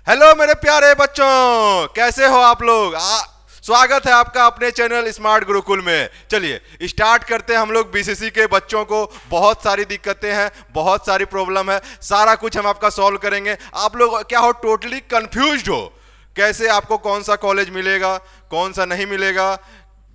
Hello मेरे प्यारे बच्चों, कैसे हो आप लोग। स्वागत है आपका अपने चैनल स्मार्ट गुरुकुल में। चलिए स्टार्ट करते हैं। हम लोग बीसीसी के बच्चों को बहुत सारी दिक्कतें हैं, बहुत सारी प्रॉब्लम है, सारा कुछ हम आपका सॉल्व करेंगे। आप लोग क्या हो, टोटली कंफ्यूज्ड हो कैसे आपको कौन सा कॉलेज मिलेगा, कौन सा नहीं मिलेगा,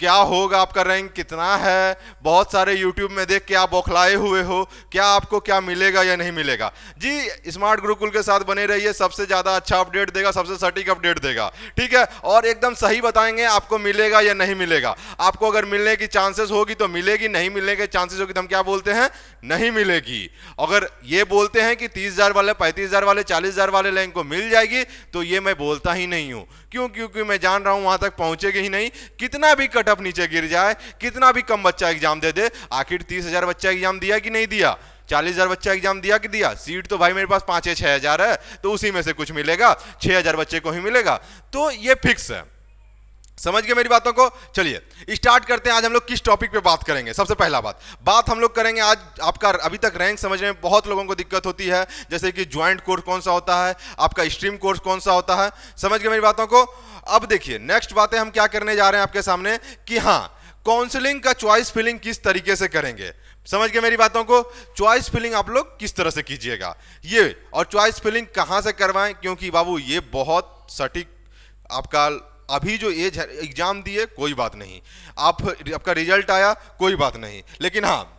क्या होगा, आपका रैंक कितना है। बहुत सारे यूट्यूब में देख के आप बौखलाए हुए हो, क्या आपको क्या मिलेगा या नहीं मिलेगा। जी स्मार्ट गुरुकुल के साथ बने रहिए, सबसे ज्यादा अच्छा अपडेट देगा, सबसे सटीक अपडेट देगा, ठीक है। और एकदम सही बताएंगे आपको मिलेगा या नहीं मिलेगा। आपको अगर मिलने की चांसेस होगी तो मिलेगी, नहीं मिलने के चांसेस होगी तो हम क्या बोलते हैं, नहीं मिलेगी। अगर ये बोलते हैं कि 30,000 वाले, 35,000 वाले, 40,000 वाले रैंक को मिल जाएगी, तो ये मैं बोलता ही नहीं हूं। क्यों? क्योंकि मैं जान रहा हूं वहां तक पहुंचेगी ही नहीं। कितना भी कट ऑफ नीचे गिर जाए, कितना भी कम बच्चा एग्जाम दे दे, आखिर 30,000 बच्चा एग्जाम दिया कि नहीं दिया, 40,000 बच्चा एग्जाम दिया कि दिया। सीट तो भाई मेरे पास 5-6 हजार है, तो उसी में से कुछ मिलेगा, 6,000 बच्चे को ही मिलेगा, तो ये फिक्स है। समझ गए मेरी बातों को। चलिए स्टार्ट करते हैं। आज हम लोग किस टॉपिक पे बात करेंगे। सबसे पहला बात हम लोग करेंगे आज आपका अभी तक रैंक समझने में बहुत लोगों को दिक्कत होती है, जैसे कि ज्वाइंट कोर्स कौन सा होता है, आपका स्ट्रीम कोर्स कौन सा होता है। समझ गए मेरी बातों को। अब देखिए नेक्स्ट बातें हम क्या करने जा रहे हैं आपके सामने कि हाँ, काउंसलिंग का चॉइस फिलिंग किस तरीके से करेंगे। समझ गए मेरी बातों को। चॉइस फिलिंग आप लोग किस तरह से कीजिएगा ये, और चॉइस फिलिंग कहां से करवाएं, क्योंकि बाबू ये बहुत सटीक आपका अभी जो एज है, एग्जाम दिए कोई बात नहीं, आपका रिजल्ट आया कोई बात नहीं, लेकिन हाँ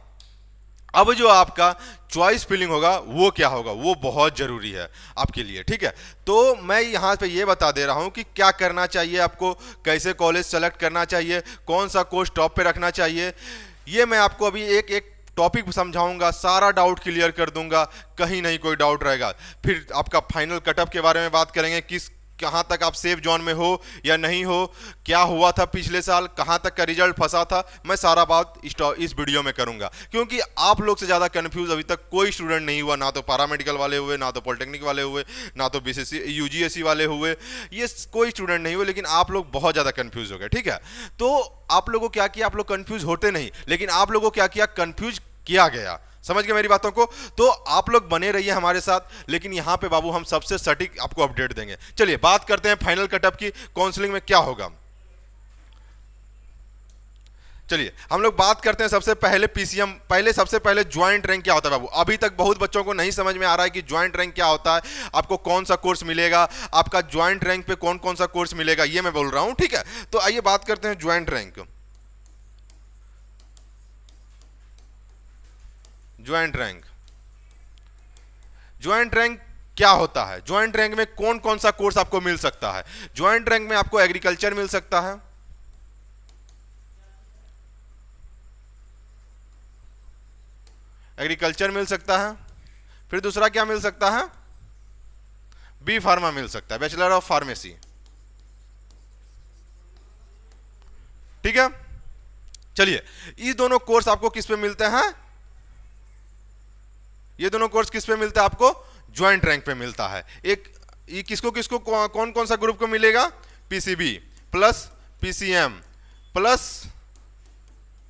अब जो आपका चॉइस फिलिंग होगा वो क्या होगा, वो बहुत जरूरी है आपके लिए, ठीक है। तो मैं यहां पे ये बता दे रहा हूं कि क्या करना चाहिए आपको, कैसे कॉलेज सेलेक्ट करना चाहिए, कौन सा कोर्स टॉप पे रखना चाहिए। ये मैं आपको अभी एक एक टॉपिक समझाऊंगा, सारा डाउट क्लियर कर दूंगा, कहीं नहीं कोई डाउट रहेगा। फिर आपका फाइनल कटअप के बारे में बात करेंगे, किस कहां तक आप सेफ जोन में हो या नहीं हो, क्या हुआ था पिछले साल, कहां तक का रिजल्ट फंसा था, मैं सारा बात इस वीडियो में करूंगा। क्योंकि आप लोग से ज्यादा कंफ्यूज अभी तक कोई स्टूडेंट नहीं हुआ, ना तो पैरामेडिकल वाले हुए, ना तो पॉलिटेक्निक वाले हुए, ना तो बीसीसी यूजीएससी वाले हुए, ये कोई स्टूडेंट नहीं हुए, लेकिन आप लोग बहुत ज्यादा कंफ्यूज हो गए, ठीक है। तो आप लोगों को क्या किया, आप लोग कंफ्यूज होते नहीं, लेकिन आप लोगों को क्या किया, कंफ्यूज किया गया। समझ गए मेरी बातों को। तो आप लोग बने रहिए हमारे साथ, लेकिन यहां पे बाबू हम सबसे सटीक आपको अपडेट देंगे। चलिए बात करते हैं फाइनल कटअप की, काउंसलिंग में क्या होगा। चलिए हम लोग बात करते हैं सबसे पहले पीसीएम, सबसे पहले ज्वाइंट रैंक क्या होता है बाबू। अभी तक बहुत बच्चों को नहीं समझ में आ रहा है कि ज्वाइंट रैंक क्या होता है, आपको कौन सा कोर्स मिलेगा, आपका ज्वाइंट रैंक पे कौन कौन सा कोर्स मिलेगा, ये मैं बोल रहा हूं, ठीक है। तो आइए बात करते हैं joint rank. Joint rank, joint rank क्या होता है। ज्वाइंट रैंक में कौन कौन सा कोर्स आपको मिल सकता है। ज्वाइंट रैंक में आपको एग्रीकल्चर मिल सकता है, एग्रीकल्चर मिल सकता है, फिर दूसरा क्या मिल सकता है, बी फार्मा मिल सकता है, बैचलर ऑफ फार्मेसी, ठीक है। चलिए ये दोनों कोर्स आपको किस पे मिलते हैं, ये दोनों कोर्स किस पे मिलता है आपको, ज्वाइंट रैंक पे मिलता है। एक ये किसको किसको कौन कौन सा ग्रुप को मिलेगा, PCB plus PCM plus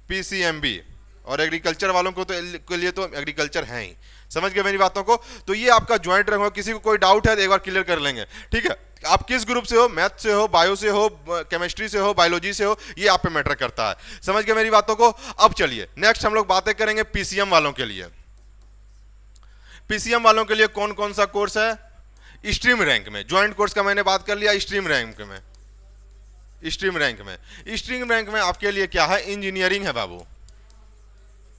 PCMB, और एग्रीकल्चर वालों को तो के लिए तो एग्रीकल्चर है ही। समझ गए मेरी बातों को। तो ये आपका ज्वाइंट रैंक हो। किसी को कोई डाउट है तो एक बार क्लियर कर लेंगे, ठीक है। आप किस ग्रुप से हो, मैथ से हो, बायो से हो, केमिस्ट्री से हो, बायोलॉजी से हो, ये आप पे मैटर करता है। समझ गए मेरी बातों को। अब चलिए नेक्स्ट हम लोग बातें करेंगे पीसीएम वालों के लिए। पीसीएम वालों के लिए कौन कौन सा कोर्स है स्ट्रीम रैंक में। ज्वाइंट कोर्स का मैंने बात कर लिया, स्ट्रीम रैंक में, स्ट्रीम रैंक में, स्ट्रीम रैंक में आपके लिए क्या है, इंजीनियरिंग है बाबू,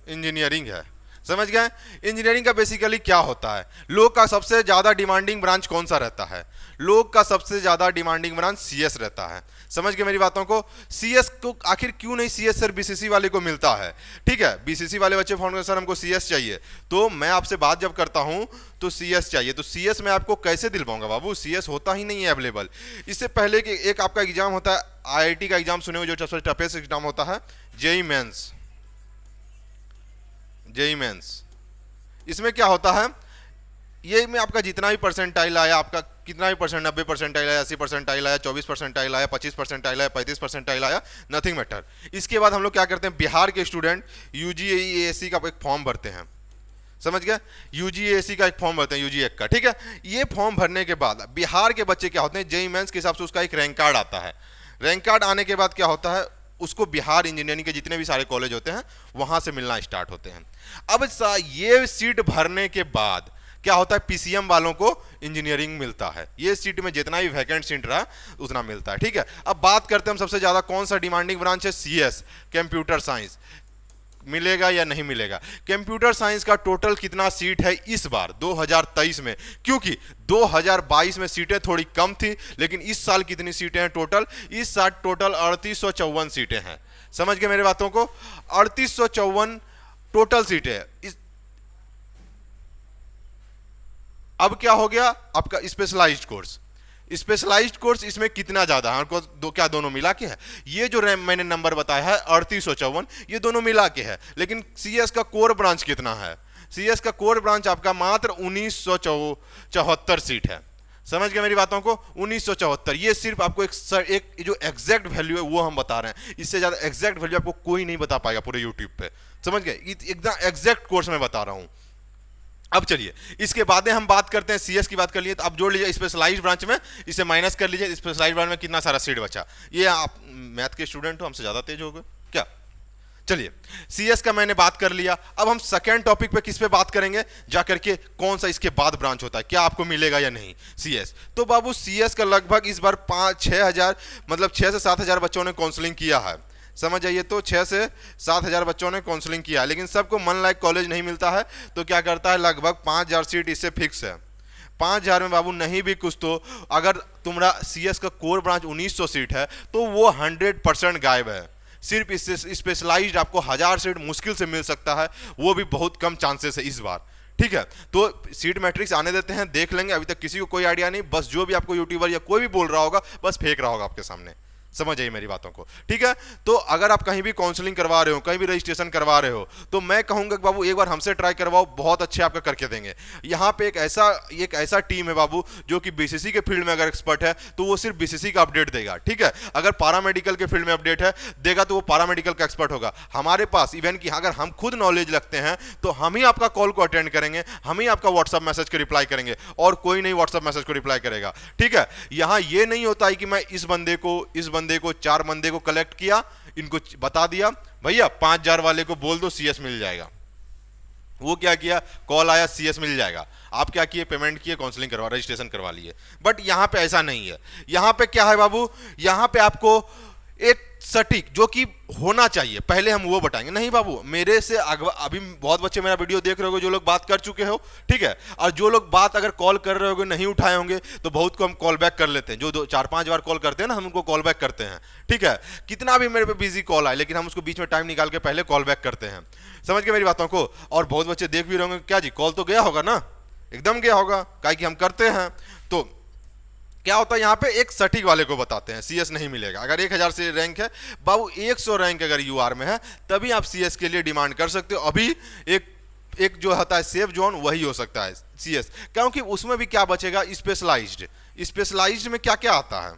इंजीनियरिंग है। समझ गए। इंजीनियरिंग का बेसिकली क्या होता है, लोग का सबसे ज्यादा डिमांडिंग ब्रांच कौन सा रहता है, लोग का सबसे ज्यादा डिमांडिंग ब्रांच सीएस रहता है। समझ गए मेरी बातों को। सीएस को आखिर क्यों नहीं सीएस सर बीसीसी वाले को मिलता है, ठीक है। बीसीसी वाले बच्चे फोन कर सर हमको सीएस चाहिए, तो मैं आपसे बात जब करता हूं तो सीएस चाहिए, तो सीएस मैं आपको कैसे दिलवाऊंगा बाबू, सीएस होता ही नहीं है अवेलेबल। इससे पहले कि एक आपका एग्जाम होता है आईआईटी का एग्जाम, सुने हो, जो सबसे टफेस्ट एग्जाम होता है, जेई मेंस, जेई मेंस। इसमें क्या होता है, ये में आपका जितना भी परसेंटाइल आया, आपका कितना भी परसेंट, 90 परसेंटाइल आया, 80 परसेंटाइल आया, 24 परसेंटाइल आया, 25 परसेंटाइल आया, 35 परसेंटाइल आया, नथिंग मैटर। इसके बाद हम लोग क्या करते हैं, बिहार के स्टूडेंट यूजीएसी का एक फॉर्म भरते हैं। समझ गए। यूजीएसी का एक फॉर्म भरते हैं, यूजी एक का, ठीक है। ये फॉर्म भरने के बाद बिहार के बच्चे क्या होते हैं, जेईई मेंस के हिसाब से उसका एक रैंक कार्ड आता है। रैंक कार्ड आने के बाद क्या होता है, उसको बिहार इंजीनियरिंग के जितने भी सारे कॉलेज होते हैं वहां से मिलना स्टार्ट होते हैं। अब ये सीट भरने के बाद क्या होता है, पीसीएम वालों को इंजीनियरिंग मिलता है। ये सीट में जितना भी वैकेंट सीट रहा उतना मिलता है, ठीक है। अब बात करते हैं हम सबसे ज्यादा कौन सा डिमांडिंग ब्रांच है, सीएस, कंप्यूटर साइंस, मिलेगा या नहीं मिलेगा। कंप्यूटर साइंस का टोटल कितना सीट है इस बार 2023 में, क्योंकि 2022 में सीटें थोड़ी कम थी, लेकिन इस साल कितनी सीटें हैं टोटल, इस साल टोटल 3854 सीटें हैं। समझ गए मेरे बातों को, 3854 टोटल सीटें हैं। अब क्या हो गया आपका स्पेशलाइज्ड कोर्स, स्पेशलाइज्ड कोर्स इसमें कितना ज्यादा है, क्या दोनों मिला के है, ये जो मैंने नंबर बताया है 3854, ये दोनों मिला के है। लेकिन सीएस का कोर ब्रांच कितना है, सीएस का कोर ब्रांच आपका मात्र 1974 सीट है। समझ गए मेरी बातों को, 1974। ये सिर्फ आपको एक जो एग्जैक्ट वैल्यू है वो हम बता रहे हैं, इससे ज्यादा एग्जैक्ट वैल्यू आपको कोई नहीं बता पाएगा पूरे यूट्यूब पे। समझ गए, एकदम एग्जैक्ट कोर्स में बता रहा हूं। अब चलिए इसके बाद हम बात करते हैं, सीएस की बात कर लिए, तो अब जोड़ लीजिए स्पेशलाइज्ड ब्रांच में, इसे माइनस कर लीजिए, स्पेशलाइज्ड ब्रांच में कितना सारा सीट बचा। ये आप मैथ के स्टूडेंट हो, हमसे ज्यादा तेज हो गए क्या। चलिए सीएस का मैंने बात कर लिया, अब हम सेकेंड टॉपिक पे किस पे बात करेंगे, जाकर के कौन सा इसके बाद ब्रांच होता है, क्या आपको मिलेगा या नहीं सीएस। तो बाबू सीएस का लगभग इस बार 5-6 मतलब 6 से 7 हजार बच्चों ने काउंसलिंग किया है। समझ आइए, तो 6 से 7 हजार बच्चों ने काउंसलिंग किया, लेकिन सबको मन लायक कॉलेज नहीं मिलता है, तो क्या करता है लगभग 5000 सीट इससे फिक्स है। 5000 में बाबू नहीं भी कुछ तो अगर तुम्हारा सीएस का कोर ब्रांच 1900 सीट है तो वो 100% गायब है। सिर्फ इससे स्पेशलाइज्ड आपको 1000 सीट मुश्किल से मिल सकता है, वो भी बहुत कम चांसेस है इस बार, ठीक है। तो सीट मैट्रिक्स आने देते हैं, देख लेंगे, अभी तक किसी को कोई आइडिया नहीं, बस जो भी आपको यूट्यूबर या कोई भी बोल रहा होगा बस फेंक रहा होगा आपके सामने। समझ आइए मेरी बातों को, ठीक है। तो अगर आप कहीं भी काउंसलिंग करवा रहे हो, कहीं भी रजिस्ट्रेशन करवा रहे हो, तो मैं कहूंगा कि बाबू एक बार हमसे ट्राई करवाओ, बहुत अच्छे आपका करके देंगे। यहाँ पे एक ऐसा टीम है बाबू जो कि बीसीसी के फील्ड में अगर एक्सपर्ट है तो वो सिर्फ बीसीसी का अपडेट देगा, ठीक है। अगर पैरामेडिकल के फील्ड में अपडेट है देगा तो वो पैरामेडिकल का एक्सपर्ट होगा। हमारे पास इवन कि अगर हम खुद नॉलेज रखते हैं तो हम ही आपका कॉल को अटेंड करेंगे, हम ही आपका व्हाट्सएप मैसेज को रिप्लाई करेंगे, और कोई नहीं व्हाट्सएप मैसेज को रिप्लाई करेगा, ठीक है। यहाँ ये नहीं होता है कि मैं इस बंदे को 4 बंदे को कलेक्ट किया, इनको बता दिया भैया 5000 वाले को बोल दो सीएस मिल जाएगा, वो क्या किया, कॉल आया सीएस मिल जाएगा, आप क्या किए, पेमेंट किए, काउंसलिंग करवा, रजिस्ट्रेशन करवा लिए। बट यहां पे ऐसा नहीं है। यहां पे क्या है बाबू, यहां पे आपको एक सटीक जो कि होना चाहिए, पहले हम वो बताएंगे। नहीं बाबू, मेरे से अभी बहुत बच्चे मेरा वीडियो देख रहे होगे जो लोग बात कर चुके हो, ठीक है, और जो लोग बात अगर कॉल कर रहे होगे नहीं उठाए होंगे तो बहुत को हम कॉल बैक कर लेते हैं। जो 4-5 बार कॉल करते हैं ना, हम उनको कॉल बैक करते हैं, ठीक है। कितना भी मेरे पे बिजी कॉल आए, लेकिन हम उसको बीच में टाइम निकाल के पहले कॉल बैक करते हैं। समझ गए मेरी बातों को। और बहुत बच्चे देख भी रहे होंगे, क्या जी कॉल तो गया होगा ना, एकदम गया होगा, काहे कि हम करते हैं। तो क्या होता है यहाँ पे एक सटीक वाले को बताते हैं सीएस नहीं मिलेगा। अगर 1000 से रैंक है बाबू, 100 रैंक अगर यूआर में है तभी आप सीएस के लिए डिमांड कर सकते हो। अभी एक जो होता है सेफ जोन वही हो सकता है सीएस, क्योंकि उसमें भी क्या बचेगा, स्पेशलाइज्ड में क्या क्या आता है,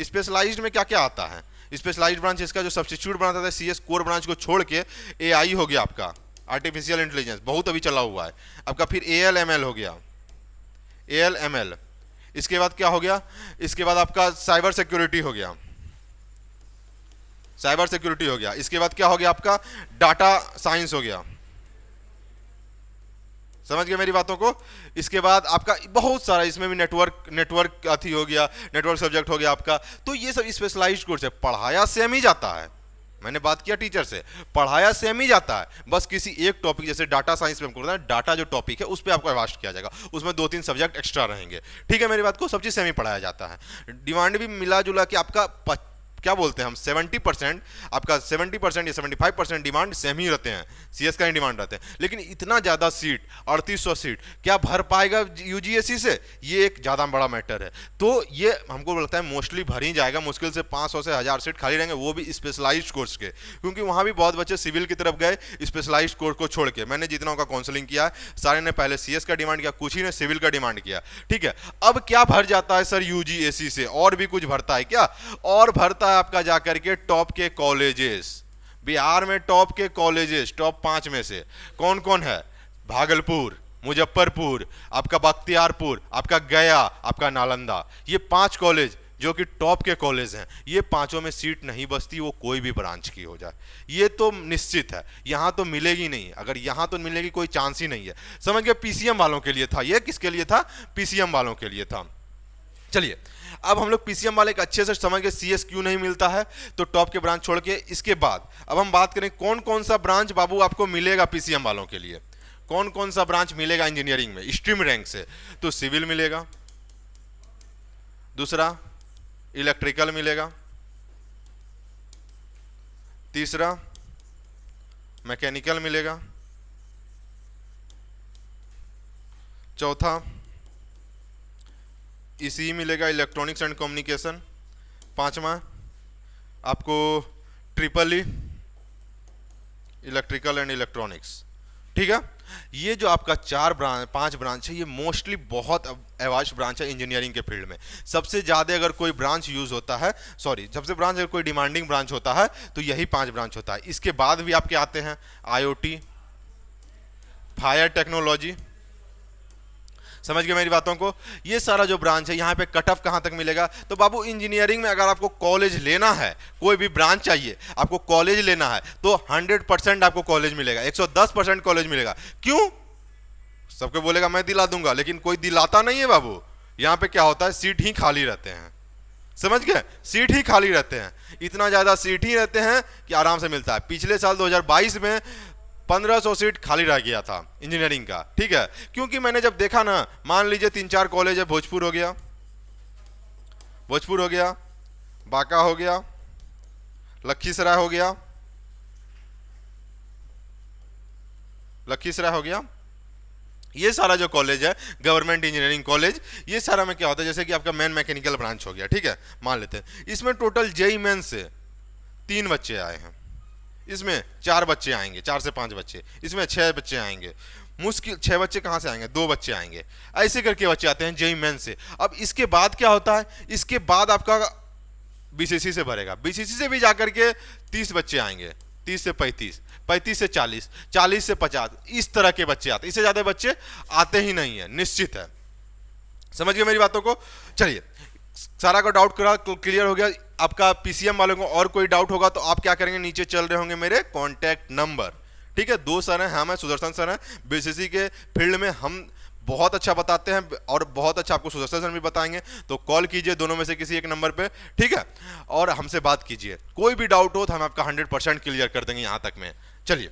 स्पेशलाइज्ड में क्या क्या आता है। स्पेशलाइज्ड ब्रांच इसका जो सब्स्टिट्यूट ब्रांच आता है सीएस कोर ब्रांच को छोड़ के, एआई हो गया आपका, आर्टिफिशियल इंटेलिजेंस बहुत अभी चला हुआ है आपका, फिर एएलएमएल हो गया, एएलएमएल। इसके बाद क्या हो गया, इसके बाद आपका साइबर सिक्योरिटी हो गया, साइबर सिक्योरिटी हो गया। इसके बाद क्या हो गया आपका, डाटा साइंस हो गया। समझ गए मेरी बातों को। इसके बाद आपका बहुत सारा, इसमें भी नेटवर्क अथी हो गया, नेटवर्क सब्जेक्ट हो गया आपका। तो ये सब स्पेशलाइज्ड कोर्स है, पढ़ाया सेम ही जाता है। मैंने बात किया टीचर से, पढ़ाया सेम ही जाता है, बस किसी एक टॉपिक, जैसे डाटा साइंस में हम करते हैं, डाटा जो टॉपिक है उस पर आपको वास्ट किया जाएगा, उसमें 2-3 सब्जेक्ट एक्स्ट्रा रहेंगे, ठीक है मेरी बात को। सब चीज सेम ही पढ़ाया जाता है। डिमांड भी मिला जुला के आपका क्या बोलते हैं हम 70%, आपका 70% या 75% डिमांड सेम ही रहते हैं, सीएस का ही डिमांड रहते हैं। लेकिन इतना ज़्यादा सीट, 3800 सीट क्या भर पाएगा यूजीएसी से, ये एक ज़्यादा बड़ा मैटर है। तो ये हमको लगता है मोस्टली भर ही जाएगा, मुश्किल से 500 से 1000 सीट खाली रहेंगे, वो भी स्पेशलाइज्ड कोर्स के, क्योंकि वहाँ भी बहुत बच्चे सिविल की तरफ गए स्पेशलाइज्ड कोर्स को छोड़ के। मैंने जितना का काउंसलिंग किया है सारे ने पहले सीएस का डिमांड किया, कुछ ही ने सिविल का डिमांड किया, ठीक है। अब क्या भर जाता है सर यूजीएसी से, और भी कुछ भरता है क्या, और भरता है आपका जाकर के टॉप के कॉलेजेस। बिहार में टॉप के कॉलेजेस, टॉप 5 में से कौन कौन है, भागलपुर, मुजफ्फरपुर, आपका बख्तियारपुर, आपका गया, आपका नालंदा, ये 5 कॉलेज जो कि टॉप के कॉलेज हैं, ये पांचों में सीट नहीं बचती, वो कोई भी ब्रांच की हो जाए, ये तो निश्चित है, यहाँ तो मिलेगी नहीं। अगर यहाँ तो मिलेगी कोई चांस ही नहीं है। समझ गए, पीसीएम वालों के लिए था ये। किसके लिए था? पीसीएम वालों के लिए था। चलिए अब हम लोग पीसीएम वाले के अच्छे से समझ गए सीएस क्यों नहीं मिलता है, तो टॉप के ब्रांच छोड़ के। इसके बाद अब हम बात करें कौन कौन सा ब्रांच बाबू आपको मिलेगा पीसीएम वालों के लिए। कौन कौन सा ब्रांच मिलेगा इंजीनियरिंग में स्ट्रीम रैंक से? तो सिविल मिलेगा, दूसरा इलेक्ट्रिकल मिलेगा, तीसरा मैकेनिकल मिलेगा, चौथा ईसीई मिलेगा, इलेक्ट्रॉनिक्स एंड कम्युनिकेशन, पांचवा आपको triple E electrical and electronics. ठीक है, ये जो आपका 5 ब्रांच है, ये मोस्टली बहुत एडवांस ब्रांच है इंजीनियरिंग के फील्ड में। सबसे ज़्यादा अगर कोई ब्रांच यूज होता है, सबसे ब्रांच अगर कोई डिमांडिंग ब्रांच होता है तो यही 5 ब्रांच होता है। इसके बाद भी आपके आते हैं आईओटी, फायर टेक्नोलॉजी। समझ गए मेरी बातों को? ये सारा जो ब्रांच है, यहाँ पे कट ऑफ कहाँ तक मिलेगा? तो बाबू इंजीनियरिंग में अगर आपको कॉलेज लेना है, कोई भी ब्रांच चाहिए, आपको कॉलेज लेना है, तो 100% आपको कॉलेज मिलेगा, 110% कॉलेज मिलेगा। क्यों? सबको बोलेगा मैं दिला दूंगा, लेकिन कोई दिलाता नहीं है बाबू। यहाँ पे क्या होता है, सीट ही खाली रहते हैं। समझ गए, सीट ही खाली रहते हैं, इतना ज़्यादा सीट ही रहते हैं कि आराम से मिलता है। पिछले साल 2022 में 1500 सीट खाली रह गया था इंजीनियरिंग का। ठीक है, क्योंकि मैंने जब देखा ना, मान लीजिए 3-4 कॉलेज है, भोजपुर हो गया, बांका हो गया, लखीसराय हो गया, ये सारा जो कॉलेज है गवर्नमेंट इंजीनियरिंग कॉलेज, ये सारा में क्या होता है, जैसे कि आपका मेन मैकेनिकल ब्रांच हो गया। ठीक है, मान लेते हैं इसमें टोटल जेईई मेन से 3 बच्चे आए हैं, इसमें 4 बच्चे आएंगे, 4 से 5 बच्चे, इसमें 6 बच्चे आएंगे। मुश्किल 6 बच्चे कहाँ से आएंगे? 2 बच्चे आएंगे, ऐसे करके बच्चे आते हैं जेईई मेन से। अब इसके बाद क्या होता है, इसके बाद आपका बीसीसी से भरेगा, बीसीसी से भी जाकर के 30 बच्चे आएंगे, 30 से 35, 35 से 40, 40 से 50, इस तरह के बच्चे आते हैं। इससे ज़्यादा बच्चे आते ही नहीं है, निश्चित है। समझ गए मेरी बातों को? चलिए, सारा का डाउट क्लियर हो गया आपका। पीसीएम वालों को और कोई डाउट होगा तो आप क्या करेंगे, नीचे चल रहे होंगे मेरे कॉन्टैक्ट नंबर। ठीक है, 2 सर हैं, हम हैं, सुदर्शन सर हैं। बीसीसी के फील्ड में हम बहुत अच्छा बताते हैं और बहुत अच्छा आपको सुदर्शन सर भी बताएंगे, तो कॉल कीजिए दोनों में से किसी एक नंबर पे। ठीक है, और हमसे बात कीजिए, कोई भी डाउट हो तो हम आपका 100% क्लियर कर देंगे यहाँ तक में। चलिए,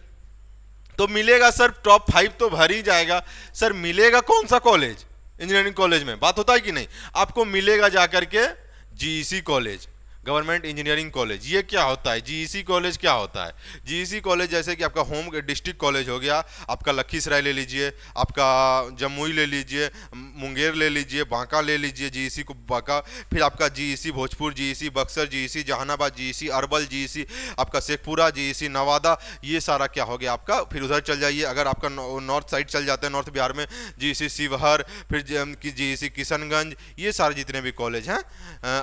तो मिलेगा सर टॉप 5 तो भर ही जाएगा। सर मिलेगा कौन सा कॉलेज? इंजीनियरिंग कॉलेज में बात होता है कि नहीं? आपको मिलेगा जाकर के GEC college, government engineering college. ये क्या होता है जीईसी कॉलेज? क्या होता है जीईसी कॉलेज? जैसे कि आपका होम डिस्ट्रिक्ट कॉलेज हो गया, आपका लखीसराय ले लीजिए, आपका जमुई ले लीजिए, मुंगेर ले लीजिए, बांका ले लीजिए, जीईसी को बांका, फिर आपका GEC Bhojpur, GEC Buxar, GEC Jehanabad, GEC Arwal, GEC आपका शेखपुरा, जीईसी नवादा, ये सारा क्या हो गया आपका। फिर उधर चल जाइए, अगर आपका नॉर्थ साइड चल जाते हैं, नॉर्थ बिहार में जीईसी शिवहर, फिर जीईसी किशनगंज, ये सारे जितने भी कॉलेज हैं,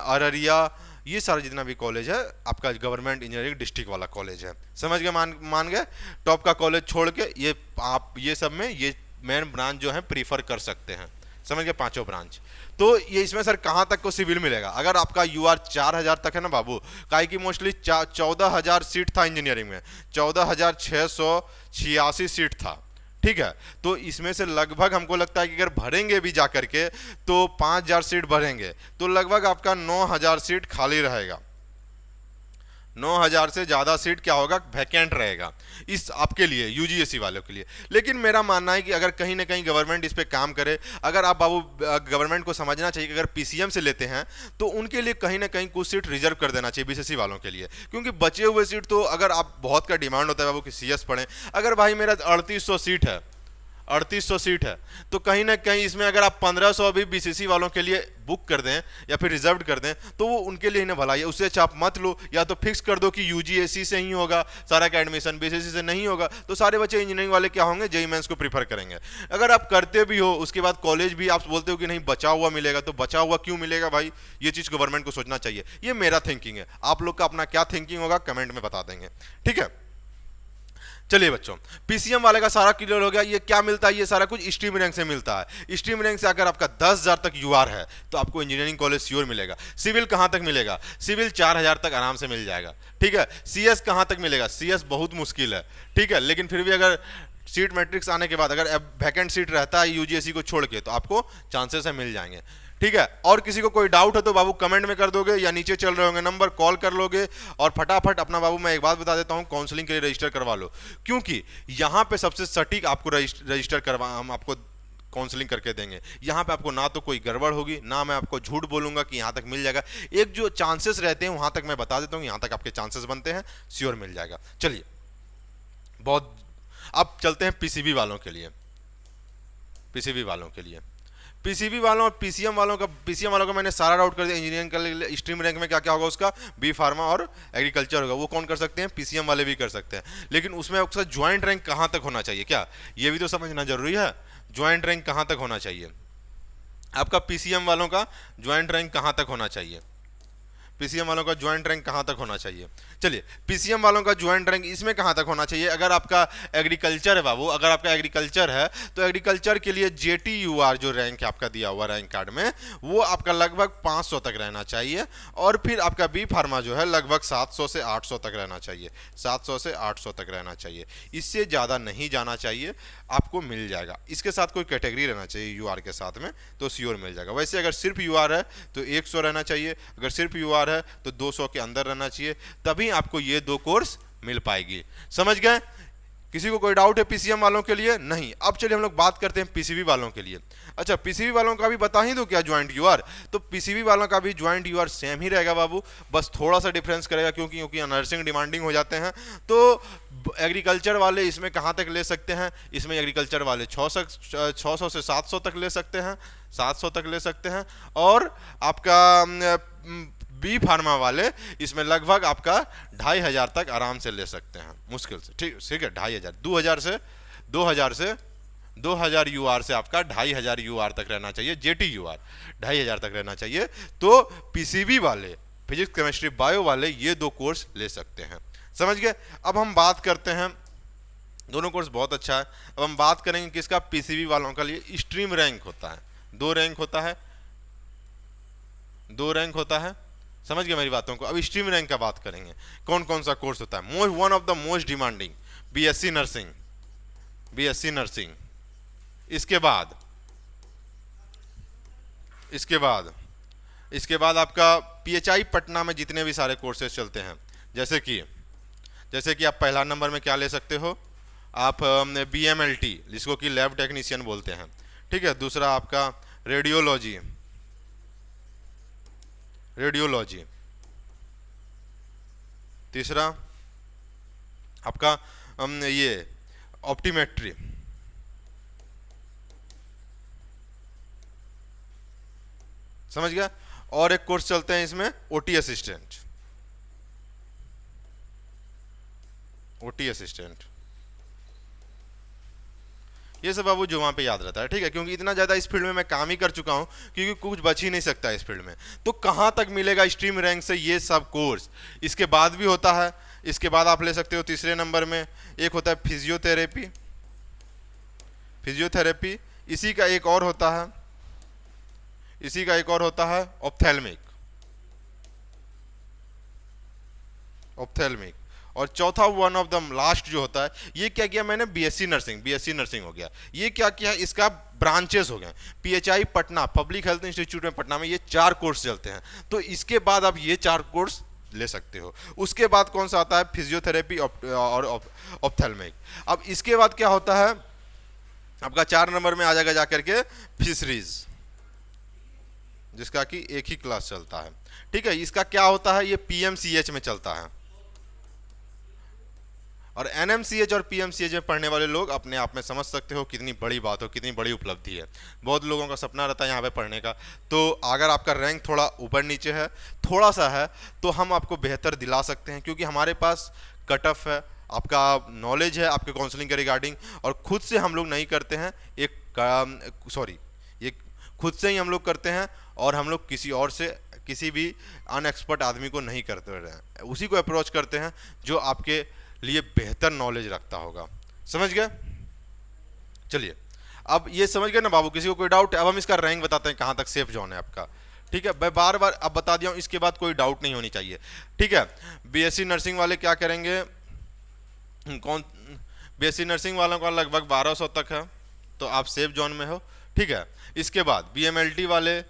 अररिया, ये सारा जितना भी कॉलेज है आपका गवर्नमेंट इंजीनियरिंग डिस्ट्रिक्ट वाला कॉलेज है। समझ गए? मान गए? टॉप का कॉलेज छोड़ के ये आप ये सब में ये मेन ब्रांच जो है प्रीफर कर सकते हैं। समझ गए? 5 ब्रांच। तो ये इसमें सर कहाँ तक को सिविल मिलेगा? अगर आपका यूआर 4000 तक है ना बाबू, काहे कि मोस्टली 14,000 सीट था इंजीनियरिंग में, 14,686 सीट था। ठीक है, तो इसमें से लगभग हमको लगता है कि अगर भरेंगे भी जा करके तो 5,000 सीट भरेंगे, तो लगभग आपका 9,000 सीट खाली रहेगा। 9,000 से ज़्यादा सीट क्या होगा, वैकेंट रहेगा इस आपके लिए, यूजीसी वालों के लिए। लेकिन मेरा मानना है कि अगर कहीं ना कहीं गवर्नमेंट इस पे काम करे, अगर आप बाबू गवर्नमेंट को समझना चाहिए कि अगर पीसीएम से लेते हैं तो उनके लिए कहीं ना कहीं कुछ सीट रिजर्व कर देना चाहिए बीसीसी वालों के लिए, क्योंकि बचे हुए सीट तो अगर आप बहुत का डिमांड होता है बाबू कि सीएस पढ़ें, अगर भाई मेरा 3800 सीट है, 3800 सीट है, तो कहीं ना कहीं इसमें अगर आप 1500 भी बीसीसी वालों के लिए बुक कर दें या फिर रिजर्व कर दें तो वो उनके लिए ना भलाई है। उससे अच्छा आप मत लो, या तो फिक्स कर दो कि यूजीएसी से ही होगा सारा का एडमिशन, बीसीसी से नहीं होगा, तो सारे बच्चे इंजीनियरिंग वाले क्या होंगे, जेईई मेंस को प्रीफर करेंगे। अगर आप करते भी हो उसके बाद कॉलेज भी आप बोलते हो कि नहीं बचा हुआ मिलेगा, तो बचा हुआ क्यों मिलेगा भाई? ये चीज़ गवर्नमेंट को सोचना चाहिए। ये मेरा थिंकिंग है, आप लोग का अपना क्या थिंकिंग होगा कमेंट में बता देंगे। ठीक है, चलिए बच्चों, पीसीएम वाले का सारा क्लियर हो गया। ये क्या मिलता है? ये सारा कुछ स्ट्रीम रैंक से मिलता है। स्ट्रीम रैंक से अगर आपका 10,000 तक यूआर है तो आपको इंजीनियरिंग कॉलेज श्योर मिलेगा। सिविल कहां तक मिलेगा? सिविल 4,000 तक आराम से मिल जाएगा, ठीक है। सीएस कहां तक मिलेगा? सीएस बहुत मुश्किल है, ठीक है, लेकिन फिर भी अगर सीट मैट्रिक्स आने के बाद अगर वैकेंट सीट रहता है यूजीएससी को छोड़ के तो आपको चांसेस है मिल जाएंगे, ठीक है। और किसी को कोई डाउट है तो बाबू कमेंट में कर दोगे या नीचे चल रहे होंगे नंबर, कॉल कर लोगे और फटाफट अपना, बाबू मैं एक बात बता देता हूं, काउंसलिंग के लिए रजिस्टर करवा लो, क्योंकि यहां पे सबसे सटीक आपको रजिस्टर करवा, हम आपको काउंसलिंग करके देंगे। यहाँ पे आपको ना तो कोई गड़बड़ होगी, ना मैं आपको झूठ बोलूंगा कि यहाँ तक मिल जाएगा। एक जो चांसेस रहते हैं वहां तक मैं बता देता हूँ, यहाँ तक आपके चांसेस बनते हैं, श्योर मिल जाएगा। चलिए, बहुत, अब चलते हैं पीसीबी वालों के लिए। पीसीबी वालों के लिए, पीसीबी वालों और पीसीएम वालों का मैंने सारा डाउट कर दिया। इंजीनियरिंग का स्ट्रीम रैंक में क्या क्या होगा उसका? बी फार्मा और एग्रीकल्चर होगा। वो कौन कर सकते हैं? पीसीएम वाले भी कर सकते हैं। लेकिन उसमें उसका ज्वाइंट रैंक कहां तक होना चाहिए, क्या ये भी तो समझना जरूरी है। ज्वाइंट रैंक कहां तक होना चाहिए आपका? पीसीएम वालों का ज्वाइंट रैंक कहां तक होना चाहिए? पीसीएम वालों का ज्वाइंट रैंक कहां तक होना चाहिए? चलिए, पीसीएम वालों का ज्वाइंट रैंक इसमें कहां तक होना चाहिए? अगर आपका एग्रीकल्चर है बाबू, अगर आपका एग्रीकल्चर है तो एग्रीकल्चर के लिए जेटीयूआर जो रैंक है आपका दिया हुआ रैंक कार्ड में, वो आपका लगभग 500 तक रहना चाहिए। और फिर आपका बी फार्मा जो है लगभग 700 से 800 तक रहना चाहिए, 700 से 800 तक रहना चाहिए। इससे ज़्यादा नहीं जाना चाहिए, आपको मिल जाएगा। इसके साथ कोई कैटेगरी रहना चाहिए यूआर के साथ में, तो श्योर मिल जाएगा। वैसे अगर सिर्फ यूआर है तो 100 रहना चाहिए, अगर सिर्फ यूआर है तो 200 के अंदर रहना चाहिए, तभी आपको ये दो कोर्स मिल पाएगी। समझ गए? किसी को कोई डाउट है पीसीएम वालों के लिए? नहीं। अब चलिए हम लोग बात करते हैं पीसीबी वालों के लिए। अच्छा, पीसीबी वालों का भी बता ही दो क्या ज्वाइंट यूआर? तो पीसीबी वालों का भी ज्वाइंट यूआर सेम ही रहेगा बाबू, बस थोड़ा सा डिफरेंस करेगा, क्योंकि नर्सिंग डिमांडिंग हो जाते हैं। तो एग्रीकल्चर वाले इसमें कहाँ तक ले सकते हैं? इसमें एग्रीकल्चर वाले 600 से 700 तक ले सकते हैं, 700 तक ले सकते हैं। और आपका बी फार्मा वाले इसमें लगभग आपका 2,500 तक आराम से ले सकते हैं, मुश्किल से, ठीक है। 2,500 2000 यूआर से आपका 2,500 यूआर तक रहना चाहिए, जेटी यूआर 2,500 तक रहना चाहिए। तो पीसीबी वाले, फिजिक्स केमिस्ट्री बायो वाले, ये दो कोर्स ले सकते हैं। समझ गए? अब हम बात करते हैं, दोनों कोर्स बहुत अच्छा है। अब हम बात करेंगे किसका? पीसीबी वालों के लिए स्ट्रीम रैंक होता है, 2 रैंक होता है, 2 रैंक होता है। समझ गए मेरी बातों को? अब स्ट्रीम रैंक का बात करेंगे, कौन कौन सा कोर्स होता है। One of the most demanding BSc nursing, BSc nursing. इसके बाद आपका पीएचआई पटना में जितने भी सारे कोर्सेज चलते हैं, जैसे कि आप पहला नंबर में क्या ले सकते हो? आप बीएमएलटी, जिसको कि लैब टेक्नीशियन बोलते हैं, ठीक है। दूसरा आपका रेडियोलॉजी, तीसरा आपका ये ऑप्टीमेट्री, समझ गया। और एक कोर्स चलते हैं इसमें ओटी असिस्टेंट, ये सब बाबू जो वहाँ पे याद रहता है, ठीक है। क्योंकि इतना ज़्यादा इस फील्ड में मैं काम ही कर चुका हूँ, क्योंकि कुछ बच ही नहीं सकता इस फील्ड में। तो कहाँ तक मिलेगा स्ट्रीम रैंक से ये सब कोर्स? इसके बाद भी होता है। इसके बाद आप ले सकते हो तीसरे नंबर में, एक होता है फिजियोथेरेपी। इसी का एक और होता है ऑप्थेल्मिक। और चौथा वन ऑफ द लास्ट जो होता है, ये क्या किया मैंने? बीएससी नर्सिंग हो गया। ये क्या किया? इसका ब्रांचेस हो गए। PHI Patna, public health institute में पटना में ये 4 कोर्स चलते हैं। तो इसके बाद आप ये 4 कोर्स ले सकते हो। उसके बाद कौन सा आता है? फिजियोथेरेपी और ऑप्थेल्मिक। अब इसके बाद क्या होता है? आपका 4 नंबर में आ जाएगा जाकर के फिशरीज, जिसका कि एक ही क्लास चलता है, ठीक है। इसका क्या होता है? ये पीएमसीएच में चलता है। और एनएमसीएच और पीएमसीएच में पढ़ने वाले लोग अपने आप में समझ सकते हो कितनी बड़ी बात हो, कितनी बड़ी उपलब्धि है। बहुत लोगों का सपना रहता है यहाँ पे पढ़ने का। तो अगर आपका रैंक थोड़ा ऊपर नीचे है, थोड़ा सा है, तो हम आपको बेहतर दिला सकते हैं, क्योंकि हमारे पास कट ऑफ है, आपका नॉलेज है आपके काउंसलिंग के रिगार्डिंग। और खुद से हम लोग नहीं करते हैं, ये खुद से ही हम लोग करते हैं, और हम लोग किसी और से, किसी भी अनएक्सपर्ट आदमी को नहीं करते रहे, उसी को अप्रोच करते हैं जो आपके लिए बेहतर नॉलेज रखता होगा। समझ गए? चलिए, अब ये समझ गए ना बाबू, किसी को कोई डाउट है? अब हम इसका रैंक बताते हैं कहाँ तक सेफ जोन है आपका। ठीक है, मैं बार बार अब बता दिया हूँ, इसके बाद कोई डाउट नहीं होनी चाहिए। ठीक है, बीएससी नर्सिंग वाले क्या करेंगे, कौन बीएससी नर्सिंग वालों का लगभग 1200 तक है, तो आप सेफ जोन में हो। ठीक है, इसके बाद बीएमएलटी वाले,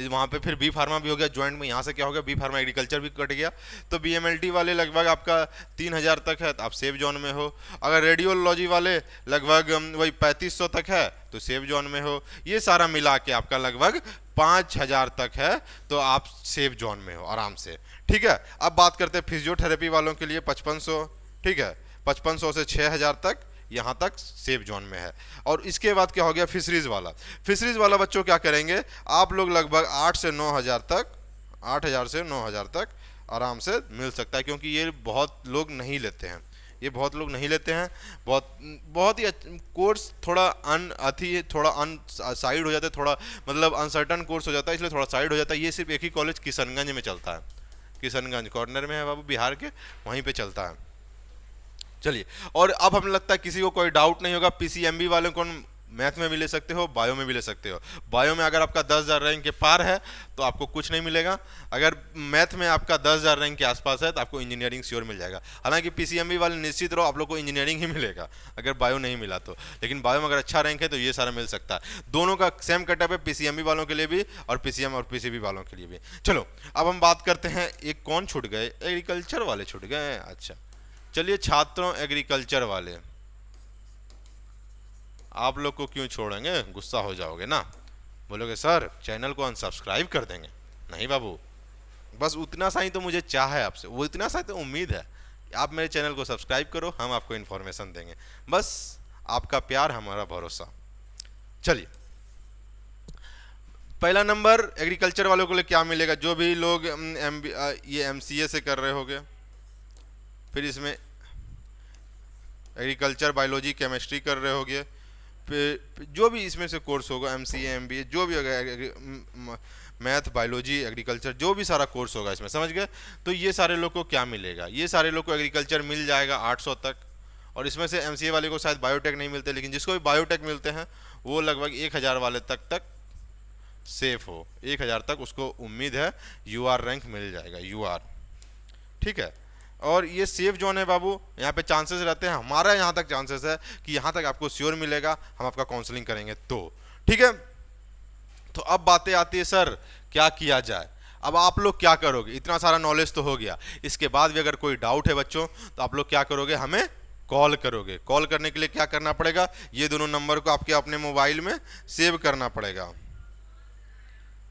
वहाँ पे फिर बी फार्मा भी हो गया ज्वाइंट में, यहाँ से क्या हो गया, बी फार्मा एग्रीकल्चर भी कट गया, तो बीएमएलटी वाले लगभग आपका 3000 तक है, तो आप सेफ जोन में हो। अगर रेडियोलॉजी वाले लगभग वही 3500 तक है, तो सेफ जोन में हो। ये सारा मिला के आपका लगभग 5000 तक है, तो आप सेफ जोन में हो आराम से। ठीक है, अब बात करते हैं फिजियोथेरेपी वालों के लिए 5500। ठीक है, 5500 से 6000 तक यहाँ तक सेफ जोन में है। और इसके बाद क्या हो गया, फिशरीज वाला। फिशरीज वाला बच्चों क्या करेंगे, आप लोग लगभग 8 से 9000 तक, 8000 से 9000 तक आराम से मिल सकता है, क्योंकि ये बहुत लोग नहीं लेते हैं, ये बहुत लोग नहीं लेते हैं। बहुत ही कोर्स थोड़ा थोड़ा अन साइड हो जाता है, थोड़ा मतलब अनसर्टन कोर्स हो जाता है, इसलिए थोड़ा साइड हो जाता है। ये सिर्फ एक ही कॉलेज किशनगंज में चलता है, किशनगंज कॉर्नर में है बाबू बिहार के, वहीं पे चलता है। चलिए, और अब हमें लगता है किसी को कोई डाउट नहीं होगा, पीसीएमबी वालों को मैथ में भी ले सकते हो, बायो में भी ले सकते हो। बायो में अगर आपका 10,000 रैंक के पार है तो आपको कुछ नहीं मिलेगा, अगर मैथ में आपका 10,000 रैंक के आसपास है तो आपको इंजीनियरिंग श्योर मिल जाएगा। हालांकि पीसीएमबी वाले निश्चित रहो आप लोग को इंजीनियरिंग ही मिलेगा अगर बायो नहीं मिला तो, लेकिन बायो में अगर अच्छा रैंक है तो ये सारा मिल सकता है। दोनों का सेम कटअप है, पीसीएमबी वालों के लिए भी और पीसीएम और पीसीबी वालों के लिए भी। चलो, अब हम बात करते हैं, एक कौन छूट गए, एग्रीकल्चर वाले छूट गए। अच्छा चलिए, छात्रों एग्रीकल्चर वाले, आप लोग को क्यों छोड़ेंगे, गुस्सा हो जाओगे ना, बोलोगे सर चैनल को अनसब्सक्राइब कर देंगे। नहीं बाबू, बस उतना सा ही तो मुझे चाह है आपसे, वो इतना सा तो उम्मीद है, आप मेरे चैनल को सब्सक्राइब करो, हम आपको इन्फॉर्मेशन देंगे, बस आपका प्यार हमारा भरोसा। चलिए, पहला नंबर एग्रीकल्चर वालों को लिए क्या मिलेगा, जो भी लोग ये एमसीए से कर रहे होंगे, फिर इसमें एग्रीकल्चर बायोलॉजी केमिस्ट्री कर रहे होगे, फिर जो भी इसमें से कोर्स होगा, एमसीए एमबीए जो भी होगा, मैथ बायोलॉजी एग्रीकल्चर जो भी सारा कोर्स होगा इसमें, समझ गए। तो ये सारे लोग को क्या मिलेगा, ये सारे लोग को एग्रीकल्चर मिल जाएगा 800 तक, और इसमें से एमसीए वाले को शायद बायोटेक नहीं मिलते, लेकिन जिसको भी बायोटेक मिलते हैं वो लगभग 1000 वाले तक सेफ हो, 1000 तक उसको उम्मीद है यूआर रैंक मिल जाएगा, यूआर। ठीक है, और ये सेफ जोन है बाबू, यहाँ पे चांसेस रहते हैं, हमारा यहाँ तक चांसेस है कि यहाँ तक आपको श्योर मिलेगा, हम आपका काउंसलिंग करेंगे तो। ठीक है, तो अब बातें आती है सर क्या किया जाए। अब आप लोग क्या करोगे, इतना सारा नॉलेज तो हो गया, इसके बाद भी अगर कोई डाउट है बच्चों तो आप लोग क्या करोगे, हमें कॉल करोगे। कॉल करने के लिए क्या करना पड़ेगा, ये दोनों नंबर को आपके अपने मोबाइल में सेव करना पड़ेगा,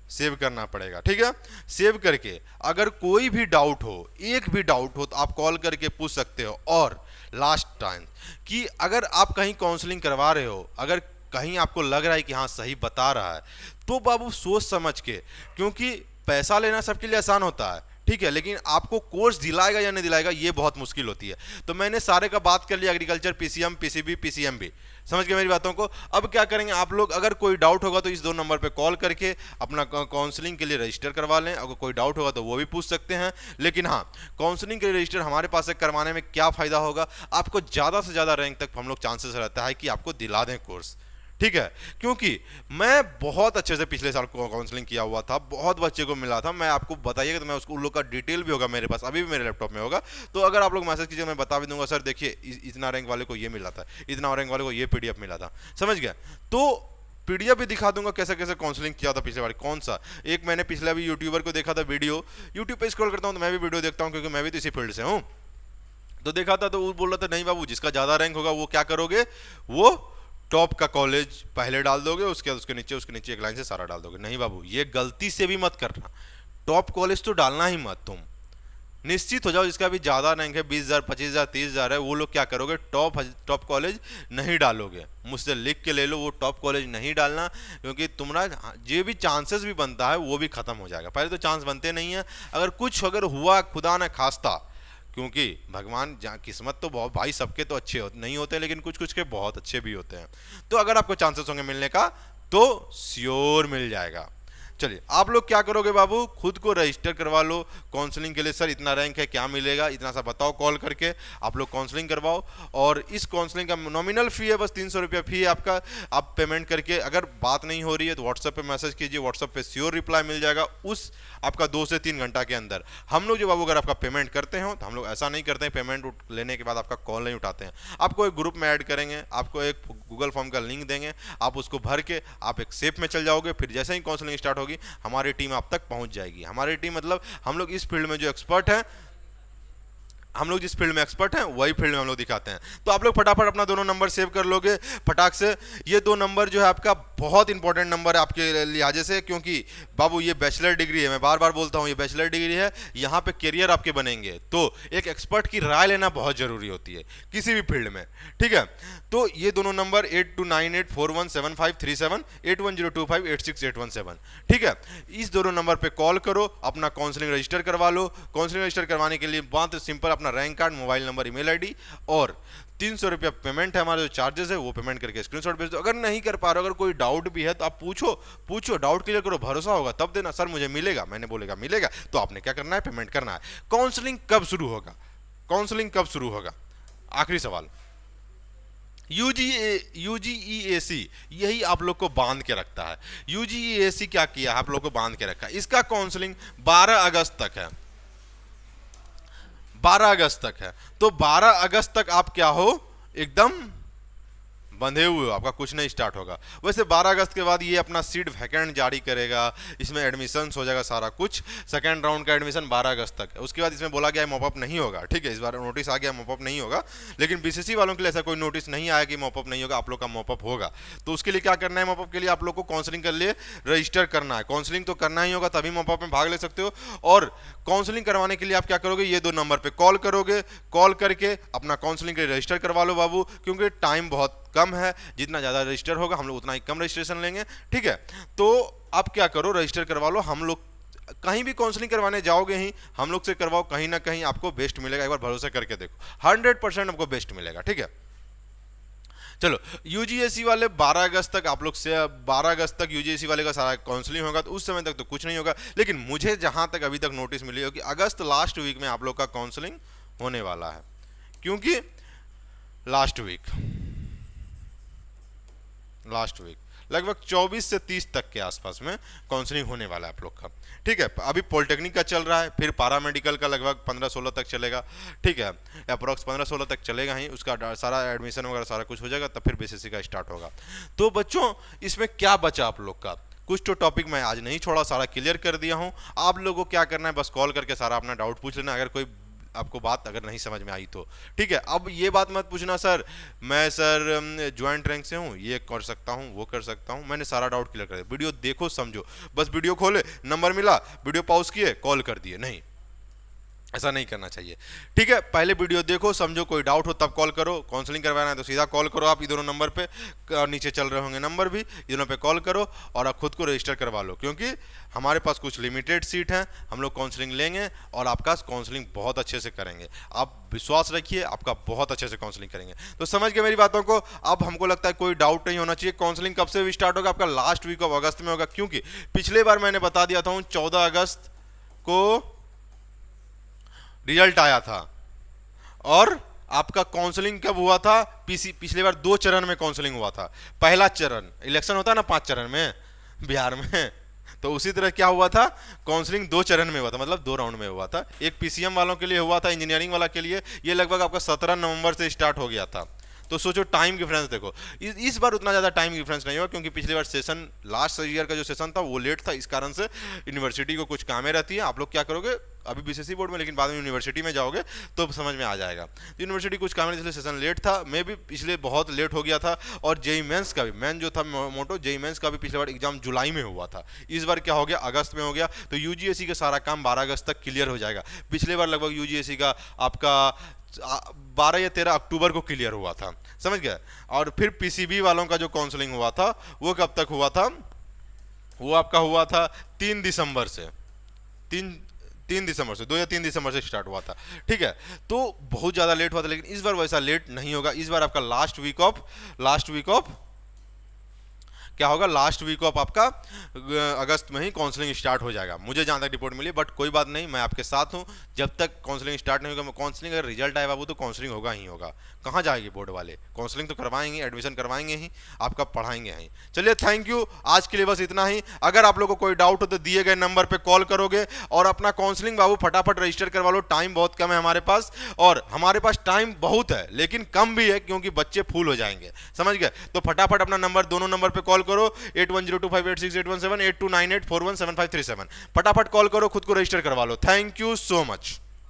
सेव करना पड़ेगा। ठीक है, सेव करके अगर कोई भी डाउट हो, एक भी डाउट हो, तो आप कॉल करके पूछ सकते हो। और लास्ट टाइम कि अगर आप कहीं काउंसलिंग करवा रहे हो, अगर कहीं आपको लग रहा है कि हाँ सही बता रहा है, तो बाबू सोच समझ के, क्योंकि पैसा लेना सबके लिए आसान होता है, ठीक है, लेकिन आपको कोर्स दिलाएगा या नहीं दिलाएगा ये बहुत मुश्किल होती है। तो मैंने सारे का बात कर लिया, एग्रीकल्चर, पीसीएम, पीसीबी, पीसीएमबी, समझ गए मेरी बातों को। अब क्या करेंगे आप लोग, अगर कोई डाउट होगा तो इस 2 नंबर पे कॉल करके अपना काउंसलिंग के लिए रजिस्टर करवा लें। अगर कोई डाउट होगा तो वो भी पूछ सकते हैं, लेकिन हाँ, काउंसलिंग के लिए रजिस्टर हमारे पास से करवाने में क्या फ़ायदा होगा, आपको ज़्यादा से ज़्यादा रैंक तक हम लोग चांसेस रहता है कि आपको दिला दें कोर्स। ठीक है, क्योंकि मैं बहुत अच्छे से पिछले साल काउंसलिंग किया हुआ था, बहुत बच्चे को मिला था, मैं आपको बताइएगा तो मैं उसको, उन लोग का डिटेल भी होगा मेरे पास, अभी भी मेरे लैपटॉप में होगा, तो अगर आप लोग मैसेज कीजिए मैं बता भी दूंगा, सर देखिए इतना रैंक वाले को ये मिला था, इतना रैंक वाले को ये पीडीएफ मिला था, समझ गया। तो पीडीएफ भी दिखा दूंगा कैसे कैसे काउंसलिंग किया था पिछले बार, कौन सा। एक मैंने पिछले अभी यूट्यूबर को देखा था वीडियो, यूट्यूब पे स्क्रॉल करता हूँ तो मैं भी वीडियो देखता हूँ, क्योंकि मैं भी तो इसी फील्ड से हूँ। तो देखा था तो वो बोल रहा था नहीं बाबू, जिसका ज़्यादा रैंक होगा वो क्या करोगे, वो टॉप का कॉलेज पहले डाल दोगे, उसके बाद उसके नीचे एक लाइन से सारा डाल दोगे। नहीं बाबू, ये गलती से भी मत करना, टॉप कॉलेज तो डालना ही मत। तुम निश्चित हो जाओ जिसका भी ज़्यादा रैंक है, 20,000, 25,000, 30,000 है, वो लोग क्या करोगे, टॉप कॉलेज नहीं डालोगे। मुझसे लिख के ले लो, वो टॉप कॉलेज नहीं डालना, क्योंकि तुम्हारा जो भी चांसेस भी बनता है वो भी खत्म हो जाएगा। पहले तो चांस बनते नहीं है, अगर कुछ अगर हुआ खुदा न खास्ता, क्योंकि भगवान किस्मत तो बहुत भाई सबके तो अच्छे नहीं होते, लेकिन कुछ कुछ के बहुत अच्छे भी होते हैं। तो अगर आपको चांसेस होंगे मिलने का तो श्योर मिल जाएगा, चलिए आप लोग क्या करोगे बाबू, खुद को रजिस्टर करवा लो काउंसलिंग के लिए। सर इतना रैंक है, क्या मिलेगा, इतना सा बताओ, कॉल करके आप लोग काउंसलिंग करवाओ। और इस काउंसलिंग का नॉमिनल फी है, बस 300 रुपया फी है आपका। आप पेमेंट करके, अगर बात नहीं हो रही है तो व्हाट्सएप पे मैसेज कीजिए, व्हाट्सएप पे श्योर रिप्लाई मिल जाएगा उस आपका 2 से 3 घंटा के अंदर। हम लोग जो बाबू अगर आपका पेमेंट करते हो तो हम लोग ऐसा नहीं करते हैं, पेमेंट लेने के बाद आपका कॉल नहीं उठाते हैं। आपको एक ग्रुप में ऐड करेंगे, आपको एक गूगल फॉर्म का लिंक देंगे, आप उसको भर के आप एक सेफ में चल जाओगे। फिर जैसे ही काउंसलिंग स्टार्ट होगी हमारी टीम आप तक पहुंच जाएगी। हमारी टीम मतलब हम लोग इस फील्ड में जो एक्सपर्ट हैं, हम लोग जिस फील्ड में एक्सपर्ट हैं वही फील्ड में हम लोग दिखाते हैं। तो आप लोग फटाफट अपना दोनों नंबर सेव कर लोगे फटाक से। ये 2 नंबर जो है आपका बहुत इंपॉर्टेंट नंबर है आपके लिहाजे से, क्योंकि बाबू ये बैचलर डिग्री है, मैं बार बार बोलता हूँ ये बैचलर डिग्री है, यहाँ पे करियर आपके बनेंगे। तो एक एक्सपर्ट की राय लेना बहुत जरूरी होती है किसी भी फील्ड में, ठीक है। तो ये दोनों नंबर 8298417537 8102586817, ठीक है। इस दोनों नंबर पे कॉल करो, अपना काउंसलिंग रजिस्टर करवा लो। काउंसलिंग रजिस्टर करवाने के लिए बात सिंपल, अपना rank card, mobile number, email ID और 300 रुपया पेमेंट है हमारे जो चार्जेस है वो पेमेंट करके स्क्रीनशॉट भेज दो। अगर नहीं कर पा रहे हो, अगर कोई डाउट भी है तो आप पूछो, डाउट क्लियर करो, भरोसा होगा तब देना। सर मुझे मिलेगा, मैंने बोलेगा मिलेगा, तो आपने क्या करना है, पेमेंट करना है। काउंसलिंग कब शुरू होगा, काउंसलिंग कब शुरू होगा, आखिरी सवाल। यूजीईएसी यही आप लोग को बांध के रखता है। यूजीईएसी क्या किया, आप लोग को बांध के रखा है। इसका काउंसलिंग 12 अगस्त तक है, 12 अगस्त तक है। तो 12 अगस्त तक आप क्या हो, एकदम बंधे हुए हो, आपका कुछ नहीं स्टार्ट होगा। वैसे 12 अगस्त के बाद ये अपना सीट वैकेंट जारी करेगा, इसमें एडमिशन हो जाएगा सारा कुछ। सेकेंड राउंड का एडमिशन 12 अगस्त तक है। उसके बाद इसमें बोला गया है मॉपअप नहीं होगा, ठीक है। इस बार नोटिस आ गया मॉपअप नहीं होगा, लेकिन बीसीसी वालों के लिए ऐसा कोई नोटिस नहीं आया कि मॉपअप नहीं होगा, आप लोग का मॉपअप होगा। तो उसके लिए क्या करना है, मॉपअप के लिए आप लोग को काउंसलिंग के लिए रजिस्टर करना है। काउंसलिंग तो करना ही होगा, तभी मॉपअप में भाग ले सकते हो। और काउंसलिंग करवाने के लिए आप क्या करोगे, ये 2 नंबर पे कॉल करोगे, कॉल करके अपना काउंसलिंग के लिए रजिस्टर करवा लो बाबू, क्योंकि टाइम बहुत कम है। जितना ज़्यादा रजिस्टर होगा हम लोग उतना ही कम रजिस्ट्रेशन लेंगे, ठीक है। तो आप क्या करो, रजिस्टर करवा लो। हम लोग कहीं भी काउंसलिंग करवाने जाओगे ही, हम लोग से करवाओ, कहीं ना कहीं आपको बेस्ट मिलेगा। एक बार भरोसा करके देखो, 100% आपको बेस्ट मिलेगा, ठीक है। चलो यूजीएसी वाले 12 अगस्त तक आप लोग से 12 अगस्त तक यूजीएसी वाले का सारा काउंसलिंग होगा, तो उस समय तक तो कुछ नहीं होगा। लेकिन मुझे जहां तक अभी तक नोटिस मिली हो कि अगस्त लास्ट वीक में आप लोग का काउंसलिंग होने वाला है, क्योंकि लास्ट वीक लगभग 24 से 30 तक के आसपास में काउंसलिंग होने वाला है आप लोग का, ठीक है। अभी पॉलिटेक्निक का चल रहा है, फिर पैरामेडिकल का लगभग 15-16 तक चलेगा, ठीक है। अप्रॉक्स 15-16 तक चलेगा ही, उसका सारा एडमिशन वगैरह सारा कुछ हो जाएगा, तब फिर बीसीसी का स्टार्ट होगा। तो बच्चों इसमें क्या बचा आप लोग का, कुछ तो टॉपिक मैं आज नहीं छोड़ा, सारा क्लियर कर दिया हूँ। आप लोगों को क्या करना है, बस कॉल करके सारा अपना डाउट पूछ लेना, अगर कोई आपको बात अगर नहीं समझ में आई तो, ठीक है। अब ये बात मत पूछना सर मैं सर ज्वाइंट रैंक से हूँ, ये कर सकता हूँ, वो कर सकता हूँ। मैंने सारा डाउट क्लियर कर दिया। वीडियो देखो समझो, बस वीडियो खोले, नंबर मिला, वीडियो पॉज किए, कॉल कर दिए, नहीं, ऐसा नहीं करना चाहिए, ठीक है। पहले वीडियो देखो समझो, कोई डाउट हो तब कॉल करो। काउंसलिंग करवाना है तो सीधा कॉल करो आप, ये दोनों नंबर पे, और नीचे चल रहे होंगे नंबर भी, ये दोनों पे कॉल करो और आप खुद को रजिस्टर करवा लो, क्योंकि हमारे पास कुछ लिमिटेड सीट हैं। हम लोग काउंसलिंग लेंगे और आपका काउंसलिंग बहुत अच्छे से करेंगे, आप विश्वास रखिए, आपका बहुत अच्छे से काउंसलिंग करेंगे। तो समझ गए मेरी बातों को। अब हमको लगता है कोई डाउट नहीं होना चाहिए। काउंसलिंग कब से स्टार्ट होगा, आपका लास्ट वीक ऑफ अगस्त में होगा, क्योंकि पिछले बार मैंने बता दिया था 14 अगस्त को रिजल्ट आया था। और आपका काउंसलिंग कब हुआ था, पिछले बार 2 चरण में काउंसलिंग हुआ था। पहला चरण, इलेक्शन होता है ना 5 चरण में बिहार में, तो उसी तरह क्या हुआ था, काउंसलिंग 2 चरण में हुआ था, मतलब 2 राउंड में हुआ था। एक पीसीएम वालों के लिए हुआ था, इंजीनियरिंग वाला के लिए, ये लगभग आपका 17 नवंबर से स्टार्ट हो गया था। तो सोचो टाइम डिफरेंस देखो, इस बार उतना ज़्यादा टाइम डिफरेंस नहीं हुआ, क्योंकि पिछले बार सेशन, लास्ट ईयर का जो सेशन था वो लेट था, इस कारण से यूनिवर्सिटी को कुछ कामें रहती है। आप लोग क्या करोगे, अभी बीसीसी बोर्ड में, लेकिन बाद में यूनिवर्सिटी में जाओगे तो समझ में आ जाएगा। यूनिवर्सिटी कुछ कामें, इसलिए सेशन लेट था, मैं भी पिछले बहुत लेट हो गया था। और जेई मेंस का भी, मेन जो था मोटो, जेई मेंस का भी पिछले बार एग्जाम जुलाई में हुआ था, इस बार क्या हो गया, अगस्त में हो गया। तो यूजीएसी का सारा काम 12 अगस्त तक क्लियर हो जाएगा। पिछले बार लगभग यूजीएसी का आपका 12 या 13 अक्टूबर को क्लियर हुआ था, समझ गए। और फिर पीसीबी वालों का जो काउंसलिंग हुआ था वो कब तक हुआ था, वो आपका हुआ था 3 दिसंबर से, 3 दिसंबर से, 2 या 3 दिसंबर से स्टार्ट हुआ था, ठीक है। तो बहुत ज़्यादा लेट हुआ था, लेकिन इस बार वैसा लेट नहीं होगा। इस बार आपका लास्ट वीक ऑफ क्या होगा, लास्ट वीक ऑफ आपका अगस्त में ही काउंसलिंग स्टार्ट हो जाएगा, मुझे जहाँ तक रिपोर्ट मिली। बट कोई बात नहीं, मैं आपके साथ हूँ, जब तक काउंसलिंग स्टार्ट नहीं होगा। काउंसलिंग अगर रिजल्ट आए बाबू तो काउंसलिंग होगा ही होगा, कहाँ जाएगी बोर्ड वाले, काउंसलिंग तो करवाएंगे, एडमिशन करवाएंगे ही, आपका पढ़ाएंगे ही। चलिए थैंक यू, आज के लिए बस इतना ही। अगर आप लोगों को कोई डाउट हो तो दिए गए नंबर पे कॉल करोगे और अपना काउंसलिंग बाबू फटाफट रजिस्टर करवा लो, टाइम बहुत कम है हमारे पास, और हमारे पास टाइम बहुत है लेकिन कम भी है क्योंकि बच्चे फूल हो जाएंगे, समझ गए। तो फटाफट अपना नंबर, दोनों नंबर पे कॉल करो, 8102586817, 8298417537, फटाफट कॉल करो, खुद को रजिस्टर करवा लो। Thank you so much.